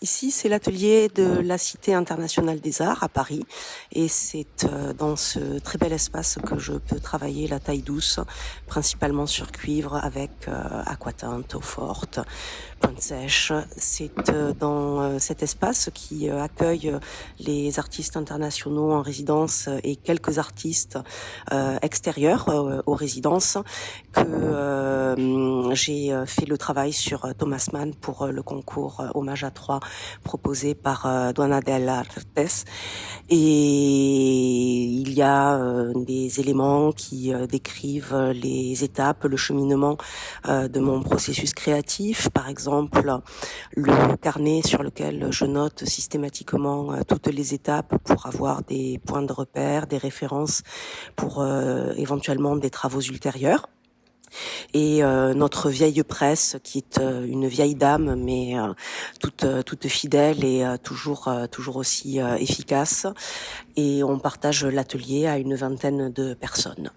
Ici, c'est l'atelier de la Cité internationale des arts à Paris et c'est dans ce très bel espace que je peux travailler la taille douce, principalement sur cuivre avec aquatinte, eau forte, pointe sèche. C'est dans cet espace qui accueille les artistes internationaux en résidence et quelques artistes extérieurs aux résidences que j'ai fait le travail sur Thomas Mann pour le concours Hommage à Troyes proposé par Duana del Artes. Et il y a des éléments qui décrivent les étapes, le cheminement de mon processus créatif. Par exemple, le carnet sur lequel je note systématiquement toutes les étapes pour avoir des points de repère, des références pour éventuellement des travaux ultérieurs. Et notre vieille presse, qui est une vieille dame, mais toute fidèle et toujours aussi efficace. Et on partage l'atelier à une vingtaine de personnes.